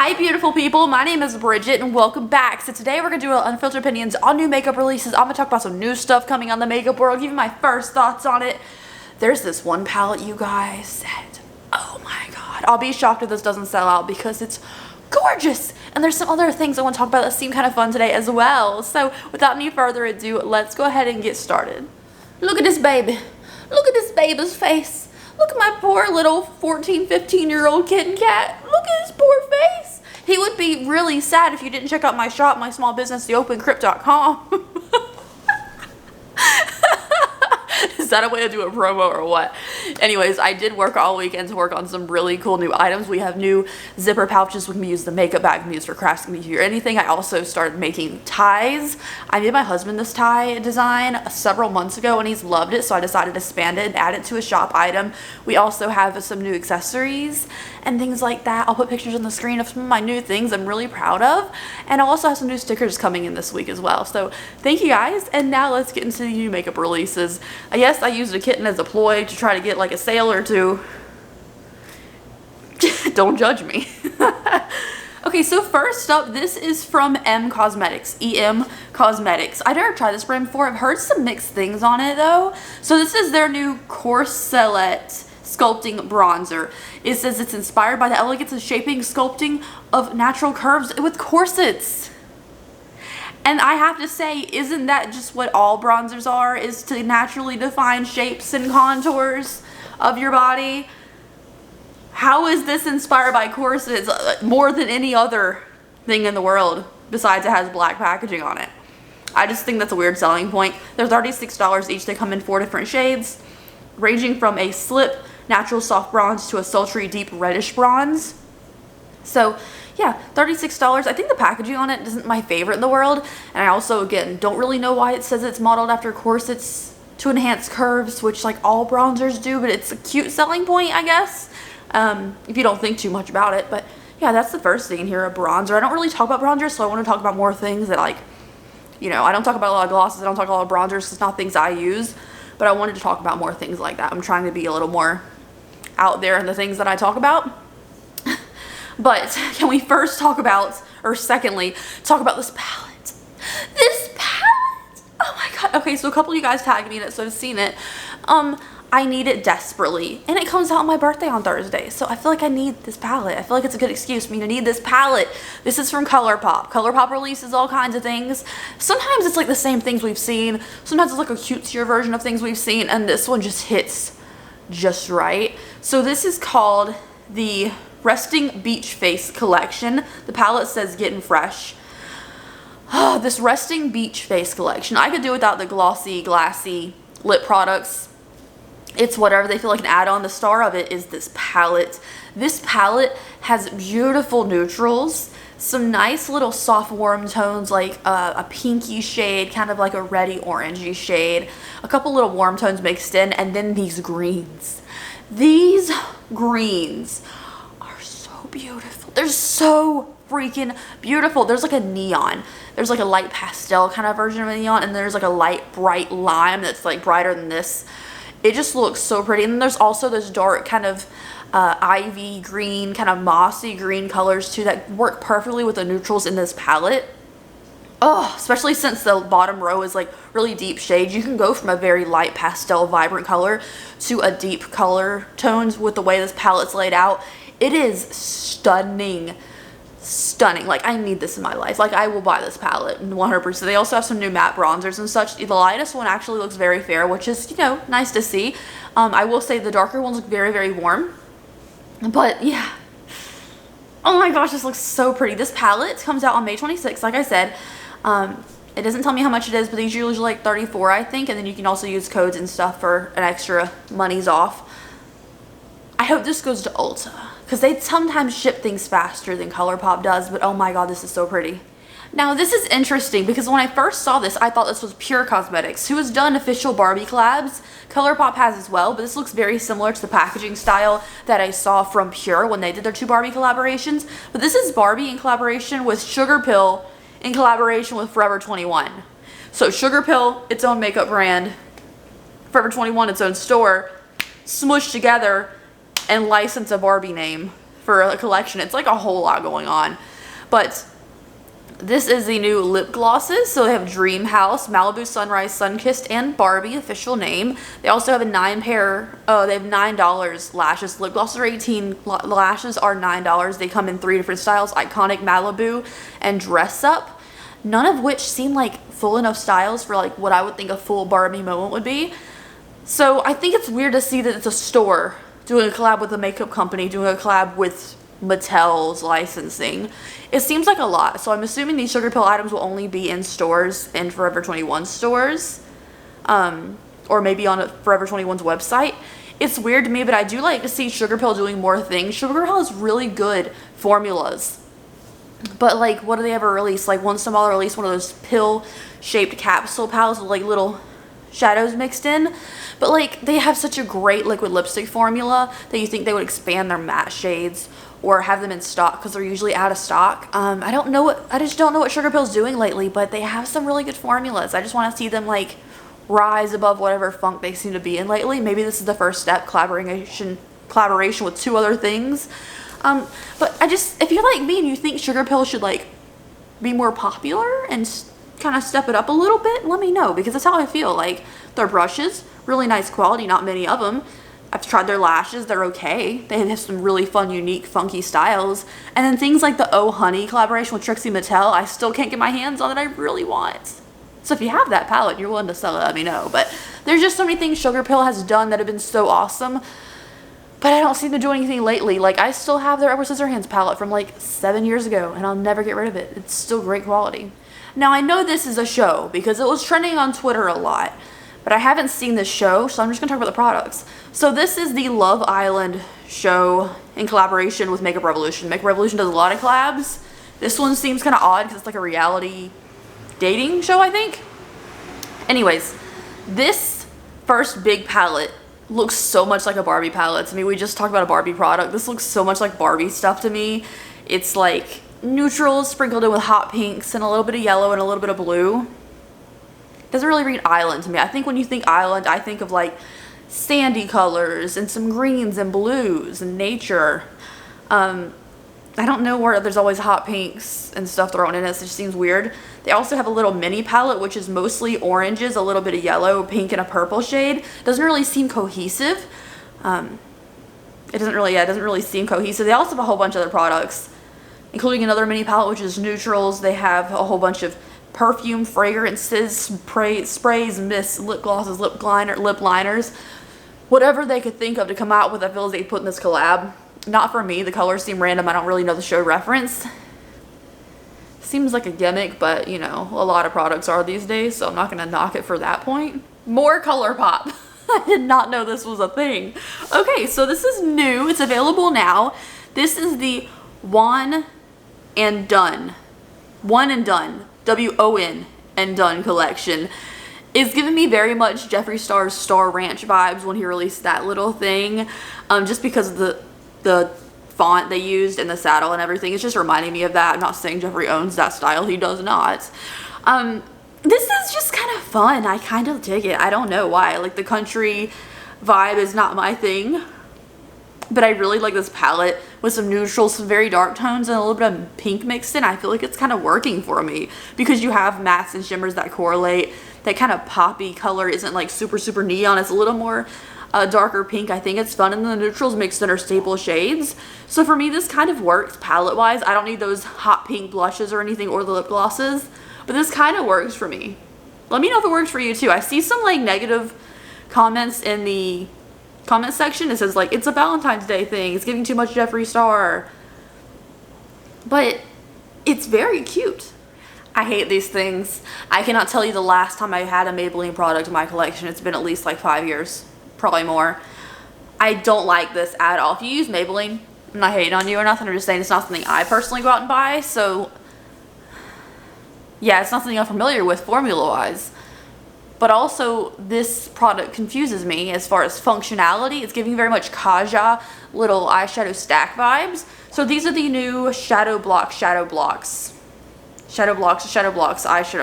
Hi beautiful people, my name is Bridget and welcome back. So today we're going to do unfiltered opinions on new makeup releases. I'm going to talk about some new stuff coming on the makeup world, give you my first thoughts on it. There's this one palette you guys said, oh my god, I'll be shocked if this doesn't sell out because it's gorgeous. And there's some other things I want to talk about that seem kind of fun today as well. So without any further ado, let's go ahead and get started. Look at this baby. Look at this baby's face. Look at my poor little 14, 15-year-old kitten cat. Look at his poor face. He would be really sad if you didn't check out my shop, my small business, theopencrypt.com. Is that a way to do a promo or what? Anyways, I did work all weekend to work on some really cool new items. We have new zipper pouches. We can use the makeup bag, we can use for crafts, we can use for anything. I also started making ties. I made my husband this tie design several months ago and he's loved it, so I decided to expand it and add it to a shop item. We also have some new accessories and things like that. I'll put pictures on the screen of some of my new things I'm really proud of. And I'll also have some new stickers coming in this week as well. So thank you guys. And now let's get into the new makeup releases. Yes, I used a kitten as a ploy to try to get like a sale or two. Don't judge me. Okay, so first up, this is from EM Cosmetics. EM Cosmetics. I never tried this brand before. I've heard some mixed things on it though. So this is their new Corselet Sculpting Bronzer. It says it's inspired by the elegance and shaping sculpting of natural curves with corsets. And I have to say, isn't that just what all bronzers are? Is to naturally define shapes and contours of your body? How is this inspired by corsets more than any other thing in the world besides it has black packaging on it? I just think that's a weird selling point. They're $36 each. They come in 4 different shades, ranging from a slip natural soft bronze to a sultry deep reddish bronze. So yeah, $36. I think the packaging on it isn't my favorite in the world. And I also, again, don't really know why it says it's modeled after corsets to enhance curves, which like all bronzers do, but it's a cute selling point, I guess, if you don't think too much about it. But yeah, that's the first thing here, a bronzer. I don't really talk about bronzers, so I want to talk about more things that, like, you know, I don't talk about a lot of glosses, I don't talk about a lot of bronzers, it's not things I use, but I wanted to talk about more things like that. I'm trying to be a little more out there in the things that I talk about. But can we first talk about, or secondly, talk about this palette. This palette! Oh my god. Okay, so a couple of you guys tagged me in it, so I've seen it. I need it desperately. And it comes out on my birthday on Thursday, so I feel like I need this palette. I feel like it's a good excuse for me to need this palette. This is from Colourpop. Colourpop releases all kinds of things. Sometimes it's like the same things we've seen. Sometimes it's like a cutesier version of things we've seen, and this one just hits just right. So this is called the Resting Beach Face collection. The palette says Getting Fresh. This Resting Beach Face collection. I could do without the glossy, glassy lip products. It's whatever. They feel like an add-on. The star of it is this palette. This palette has beautiful neutrals, some nice little soft warm tones like a pinky shade, kind of like a reddy orangey shade, a couple little warm tones mixed in, and then these greens. These greens are so beautiful. They're so freaking beautiful. There's like a neon. There's like a light pastel kind of version of a neon, and there's like a light bright lime that's like brighter than this. It just looks so pretty. And then there's also this dark kind of ivy green, kind of mossy green colors too that work perfectly with the neutrals in this palette. Oh, especially since the bottom row is like really deep shades. You can go from a very light pastel vibrant color to a deep color tones with the way this palette's laid out. It is stunning. Stunning. Like, I need this in my life. Like, I will buy this palette 100%. They also have some new matte bronzers and such. The lightest one actually looks very fair, which is, you know, nice to see. I will say the darker ones look very, very warm. But yeah. Oh my gosh, this looks so pretty. This palette comes out on May 26th, like I said. It doesn't tell me how much it is, but these are usually like $34, I think. And then you can also use codes and stuff for an extra monies off. I hope this goes to Ulta, because they sometimes ship things faster than Colourpop does, but oh my god, this is so pretty. Now this is interesting because when I first saw this, I thought this was Pure Cosmetics, who has done official Barbie collabs. Colourpop has as well, but this looks very similar to the packaging style that I saw from Pure when they did their 2 Barbie collaborations. But this is Barbie in collaboration with Sugarpill in collaboration with Forever 21. So Sugarpill, its own makeup brand, Forever 21, its own store, smushed together and license a Barbie name for a collection. It's like a whole lot going on. But this is the new lip glosses. So they have Dream House, Malibu Sunrise, Sunkissed, and Barbie, official name. They also have a they have $9 lashes. Lip glosses are $18, lashes are $9. They come in 3 different styles, Iconic, Malibu, and Dress Up. None of which seem like full enough styles for like what I would think a full Barbie moment would be. So I think it's weird to see that it's a store doing a collab with a makeup company, doing a collab with Mattel's licensing. It seems like a lot. So I'm assuming these Sugarpill items will only be in stores, in Forever 21 stores, or maybe on Forever 21's website. It's weird to me, but I do like to see Sugarpill doing more things. Sugarpill has really good formulas. But like, what do they ever release? Like once in a while they'll release one of those pill-shaped capsule palettes with like little shadows mixed in. But like, they have such a great liquid lipstick formula that you think they would expand their matte shades or have them in stock, because they're usually out of stock. I just don't know what Sugarpill's doing lately, but they have some really good formulas. I just want to see them like rise above whatever funk they seem to be in lately. Maybe this is the first step, collaboration with 2 other things. But if you're like me and you think Sugarpill should like be more popular and kind of step it up a little bit, let me know, because that's how I feel. Like, their brushes, really nice quality, not many of them. I've tried their lashes, they're okay. They have some really fun, unique, funky styles. And then things like the Oh Honey collaboration with Trixie Mattel, I still can't get my hands on that I really want. So if you have that palette and you're willing to sell it, let me know. But there's just so many things Sugarpill has done that have been so awesome. But I don't seem to do anything lately. Like, I still have their Edward Scissorhands palette from like 7 years ago, and I'll never get rid of it. It's still great quality. Now, I know this is a show because it was trending on Twitter a lot, but I haven't seen this show, so I'm just gonna talk about the products. So this is the Love Island show in collaboration with Makeup Revolution. Makeup Revolution does a lot of collabs. This one seems kind of odd because it's like a reality dating show, I think. Anyways, this first big palette looks so much like a Barbie palette to me. We just talked about a Barbie product. This looks so much like Barbie stuff to me. It's like neutrals sprinkled in with hot pinks and a little bit of yellow and a little bit of blue. Doesn't really read island to me. I think when you think island, I think of like sandy colors and some greens and blues and nature. I don't know where there's always hot pinks and stuff thrown in it. So it just seems weird. They also have a little mini palette, which is mostly oranges, a little bit of yellow, pink, and a purple shade. Doesn't really seem cohesive. It doesn't really seem cohesive. They also have a whole bunch of other products, including another mini palette, which is neutrals. They have a whole bunch of perfume, fragrances, sprays, mists, lip glosses, lip liners, whatever they could think of to come out with. I feel as they put in this collab. Not for me. The colors seem random. I don't really know the show reference. Seems like a gimmick, but you know, a lot of products are these days, so I'm not gonna knock it for that point. More Colourpop. I did not know this was a thing. Okay, so this is new. It's available now. This is the One and Done. One and Done. W-O-N and Done collection. It's giving me very much Jeffree Star's Star Ranch vibes when he released that little thing. Just because of the font they used and the saddle and everything. It's just reminding me of that. I'm not saying Jeffree owns that style. He does not. This is just kind of fun. I kind of dig it. I don't know why. Like, the country vibe is not my thing. But I really like this palette with some neutrals, some very dark tones, and a little bit of pink mixed in. I feel like it's kind of working for me because you have mattes and shimmers that correlate. That kind of poppy color isn't like super, super neon. It's a little more darker pink. I think it's fun, and the neutrals mixed in are staple shades. So for me, this kind of works palette wise. I don't need those hot pink blushes or anything, or the lip glosses, but this kind of works for me. Let me know if it works for you too. I see some like negative comments in the comment section. It says like, it's a Valentine's Day thing, it's giving too much Jeffree Star, but it's very cute. I hate these things. I cannot tell you the last time I had a Maybelline product in my collection. It's been at least like 5 years. Probably more. I don't like this at all. If you use Maybelline, I'm not hating on you or nothing. I'm just saying it's not something I personally go out and buy. So yeah, it's not something I'm familiar with formula wise. But also, this product confuses me as far as functionality. It's giving very much Kaja little eyeshadow stack vibes. So these are the new Shadow Blocks eyeshadow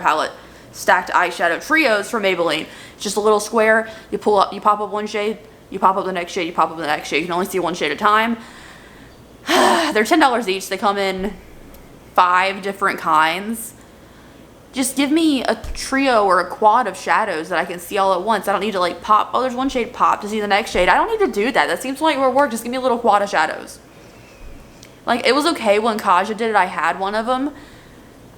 palette. Stacked eyeshadow trios from Maybelline. It's just a little square. You pop up one shade, you pop up the next shade, you pop up the next shade. You can only see one shade at a time. They're $10 each. They come in 5 different kinds. Just give me a trio or a quad of shadows that I can see all at once. I don't need to like pop. Oh, there's one shade pop to see the next shade. I don't need to do that. That seems like more work. Just give me a little quad of shadows. Like, it was okay when Kaja did it. I had one of them.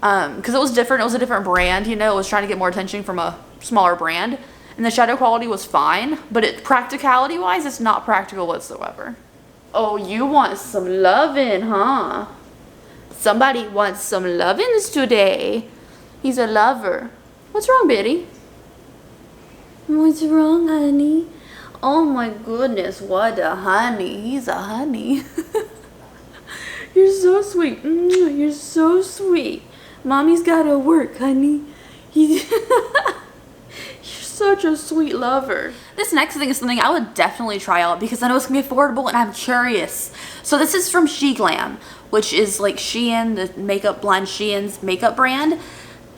Because it was different. It was a different brand, you know. It was trying to get more attention from a smaller brand. And the shadow quality was fine. But practicality-wise, it's not practical whatsoever. Oh, you want some lovin', huh? Somebody wants some lovin's today. He's a lover. What's wrong, Baddie? What's wrong, honey? Oh my goodness, what a honey. He's a honey. You're so sweet. You're so sweet. Mommy's gotta work, honey. You're such a sweet lover. This next thing is something I would definitely try out because I know it's gonna be affordable and I'm curious. So this is from SheGlam, which is like Shein, the makeup blind Shein's makeup brand.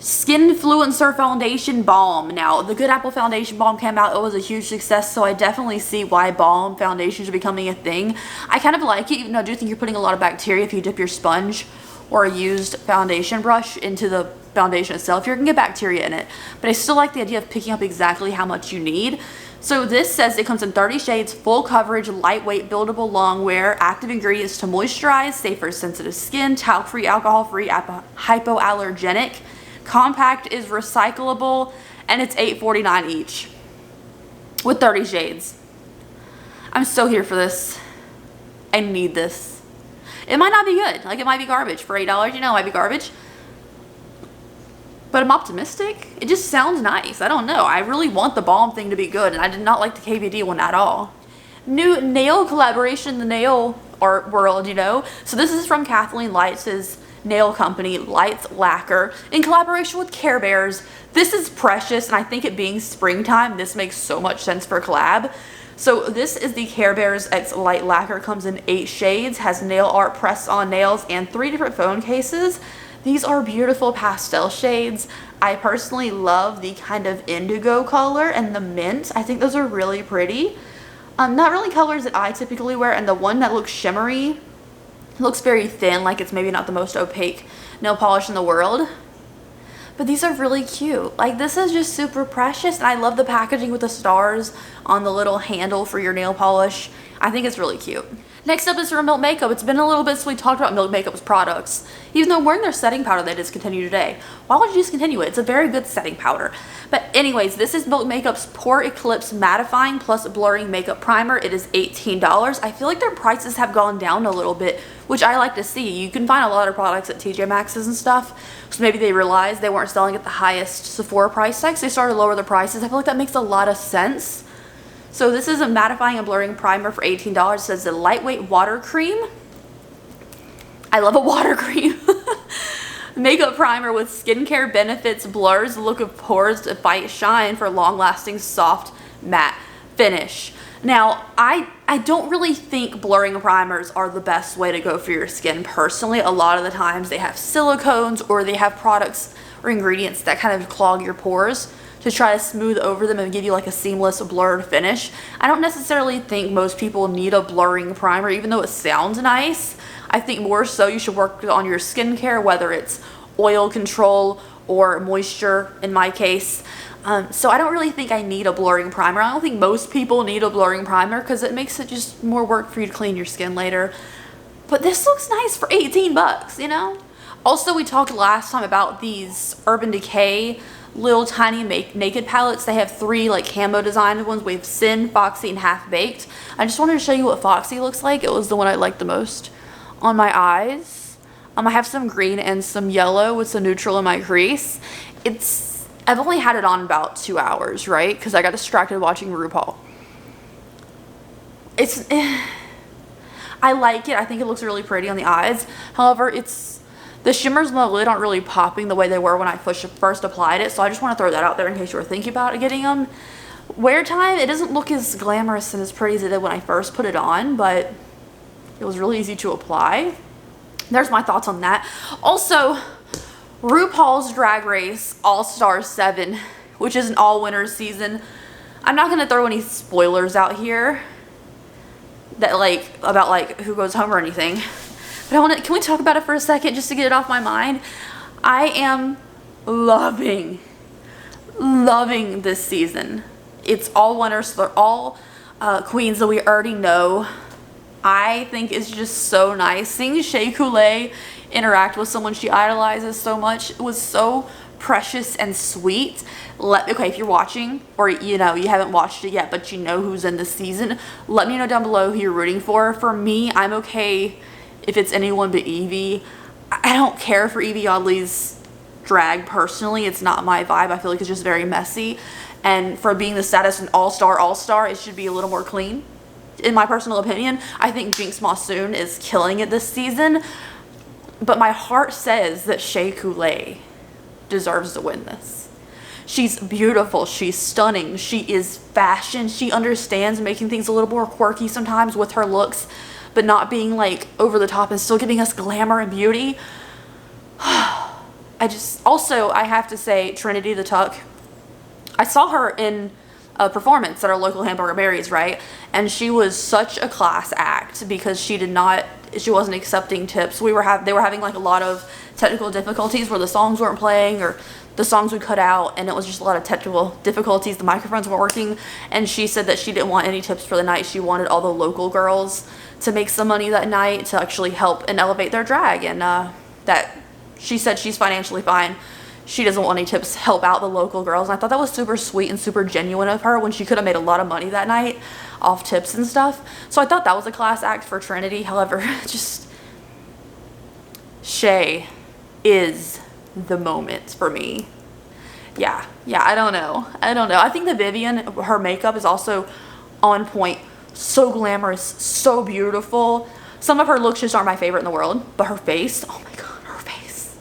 Skin Fluencer Foundation Balm. Now, the Good Apple Foundation Balm came out. It was a huge success, so I definitely see why balm foundations are becoming a thing. I kind of like it, even though I do think you're putting a lot of bacteria if you dip your sponge or a used foundation brush into the foundation itself. You're going to get bacteria in it. But I still like the idea of picking up exactly how much you need. So this says it comes in 30 shades, full coverage, lightweight, buildable, long wear, active ingredients to moisturize, safe for sensitive skin, talc-free, alcohol-free, hypoallergenic. Compact, is recyclable, and it's $8.49 each with 30 shades. I'm so here for this. I need this. It might not be good. Like, it might be garbage for $8. You know, it might be garbage. But I'm optimistic. It just sounds nice. I don't know. I really want the balm thing to be good, and I did not like the KVD one at all. New nail collaboration in the nail art world, you know. So this is from Kathleen Lights' nail company, Lights Lacquer, in collaboration with Care Bears. This is precious, and I think it being springtime, this makes so much sense for a collab. So this is the Care Bears X Light Lacquer. Comes in 8 shades, has nail art pressed on nails, and 3 different phone cases. These are beautiful pastel shades. I personally love the kind of indigo color and the mint. I think those are really pretty. Not really colors that I typically wear, and the one that looks shimmery, it looks very thin, like it's maybe not the most opaque nail polish in the world. But these are really cute. Like, this is just super precious, and I love the packaging with the stars on the little handle for your nail polish. I think it's really cute. Next up is from Milk Makeup. It's been a little bit since we talked about Milk Makeup's products. Even though we're in their setting powder they discontinued today. Why would you discontinue it? It's a very good setting powder. But anyways, this is Milk Makeup's Pore Eclipse Mattifying Plus Blurring Makeup Primer. It is $18. I feel like their prices have gone down a little bit, which I like to see. You can find a lot of products at TJ Maxx's and stuff. So maybe they realized they weren't selling at the highest Sephora price tags. They started to lower the prices. I feel like that makes a lot of sense. So this is a mattifying and blurring primer for $18. It says a lightweight water cream. I love a water cream. Makeup primer with skincare benefits, blurs the look of pores to fight shine for long-lasting, soft, matte finish. Now, I don't really think blurring primers are the best way to go for your skin personally. A lot of the times they have silicones or they have products or ingredients that kind of clog your pores to try to smooth over them and give you like a seamless blurred finish. I don't necessarily think most people need a blurring primer, even though it sounds nice. I think more so you should work on your skincare, whether it's oil control or moisture in my case. So I don't really think I need a blurring primer. I don't think most people need a blurring primer because it makes it just more work for you to clean your skin later. But this looks nice for 18 bucks, you know? Also, we talked last time about these Urban Decay little tiny naked palettes. They have 3 like camo designed ones. We have Sin, Foxy, and Half Baked. I just wanted to show you what Foxy looks like. It was the one I liked the most on my eyes. I have some green and some yellow with some neutral in my crease. I've only had it on about 2 hours, right? Because I got distracted watching RuPaul. I like it. I think it looks really pretty on the eyes. However, the shimmers on the lid aren't really popping the way they were when I first applied it. So I just want to throw that out there in case you were thinking about getting them. Wear time, it doesn't look as glamorous and as pretty as it did when I first put it on, but it was really easy to apply. There's my thoughts on that. Also, RuPaul's Drag Race All-Star 7, which is an all-winter season. I'm not going to throw any spoilers out here, that like, about like who goes home or anything. But can we talk about it for a second just to get it off my mind? I am loving this season. It's all winners. They're all queens that we already know. I think it's just so nice. Seeing Shea Coulee interact with someone she idolizes so much was so precious and sweet. Okay, if you're watching, or you know, you haven't watched it yet, but you know who's in this season, let me know down below who you're rooting for. For me, I'm okay if it's anyone but Evie. I don't care for Evie Oddly's drag personally. It's not my vibe. I feel like it's just very messy. And for being the status an all-star, it should be a little more clean. In my personal opinion, I think Jinx Monsoon is killing it this season. But my heart says that Shea Coulee deserves to win this. She's beautiful. She's stunning. She is fashion. She understands making things a little more quirky sometimes with her looks, but not being like over the top and still giving us glamour and beauty. Also, I have to say, Trinity the Tuck, I saw her in a performance at our local Hamburger Berries, right? And she was such a class act because she wasn't accepting tips. They were having like a lot of technical difficulties where the songs weren't playing or the songs would cut out, and it was just a lot of technical difficulties. The microphones weren't working, and she said that she didn't want any tips for the night. She wanted all the local girls to make some money that night to actually help and elevate their drag, and that she said she's financially fine. She doesn't want any tips, help out the local girls. And I thought that was super sweet and super genuine of her when she could have made a lot of money that night off tips and stuff. So I thought that was a class act for Trinity. However, just Shea is the moment for me. Yeah, I don't know. I think that Vivian, her makeup is also on point. So glamorous, so beautiful. Some of her looks just aren't my favorite in the world, but her face, oh my god, her face.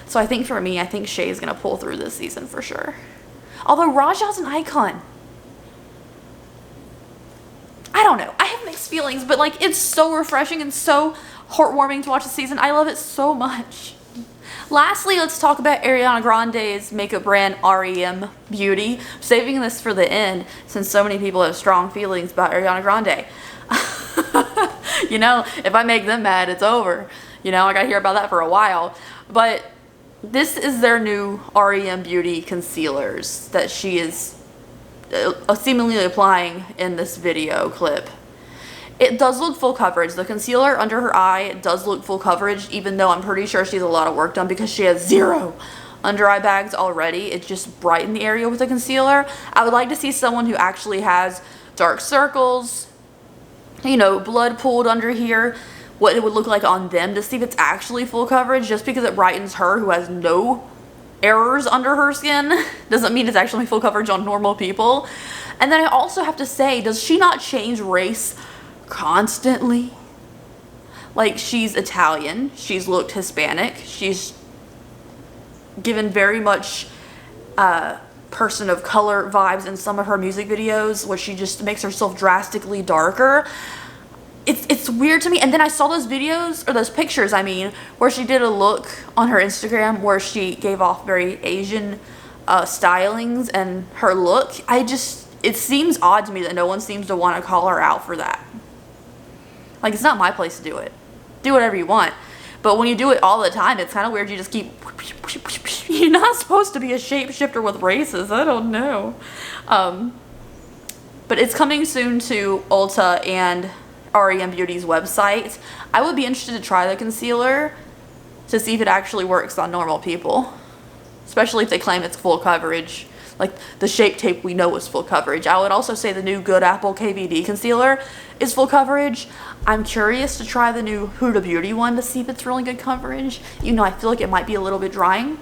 So I think for me, I think Shea is gonna pull through this season for sure. Although Raja's an icon. I don't know. I have mixed feelings, but like it's so refreshing and so heartwarming to watch the season. I love it so much. Lastly, let's talk about Ariana Grande's makeup brand REM Beauty. I'm saving this for the end since so many people have strong feelings about Ariana Grande. You know, if I make them mad, it's over. You know, I gotta hear about that for a while. But this is their new REM Beauty concealers that she is seemingly applying in this video clip. It does look full coverage. The concealer under her eye does look full coverage, even though I'm pretty sure she has a lot of work done because she has 0 under eye bags already. It just brightened the area with the concealer. I would like to see someone who actually has dark circles, you know, blood pooled under here, what it would look like on them, to see if it's actually full coverage. Just because it brightens her who has no errors under her skin doesn't mean it's actually full coverage on normal people. And then I also have to say, does she not change race constantly? Like, she's Italian, she's looked Hispanic, she's given very much person of color vibes in some of her music videos where she just makes herself drastically darker. It's weird to me. And then I saw those videos, or those pictures I mean, where she did a look on her Instagram where she gave off very Asian stylings and her look. It seems odd to me that no one seems to want to call her out for that. Like, it's not my place to do it. Do whatever you want. But when you do it all the time, it's kind of weird. You just keep... You're not supposed to be a shapeshifter with races. I don't know. But it's coming soon to Ulta and REM Beauty's website. I would be interested to try the concealer to see if it actually works on normal people. Especially if they claim it's full coverage. Like the Shape Tape we know is full coverage. I would also say the new Good Apple KVD concealer is full coverage. I'm curious to try the new Huda Beauty one to see if it's really good coverage. You know, I feel like it might be a little bit drying.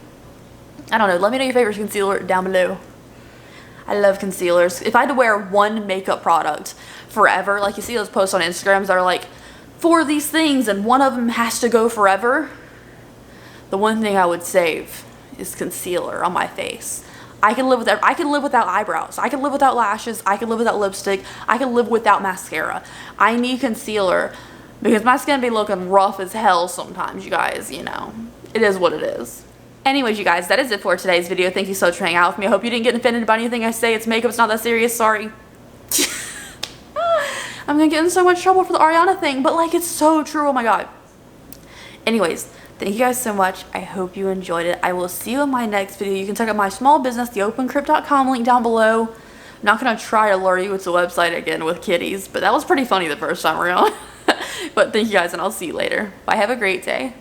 I don't know. Let me know your favorite concealer down below. I love concealers. If I had to wear one makeup product forever, like you see those posts on Instagram that are like, 4 of these things and one of them has to go forever, the one thing I would save is concealer on my face. I can live without eyebrows. I can live without lashes. I can live without lipstick. I can live without mascara. I need concealer because my skin be looking rough as hell sometimes, you guys, you know. It is what it is. Anyways, you guys, that is it for today's video. Thank you so much for hanging out with me. I hope you didn't get offended by anything I say. It's makeup. It's not that serious. Sorry. I'm gonna get in so much trouble for the Ariana thing, but like, it's so true. Oh my god. Anyways, thank you guys so much. I hope you enjoyed it. I will see you in my next video. You can check out my small business, theopencrypt.com, link down below. I'm not gonna try to lure you to the website again with kitties, but that was pretty funny the first time around. But thank you guys, and I'll see you later. Bye, have a great day.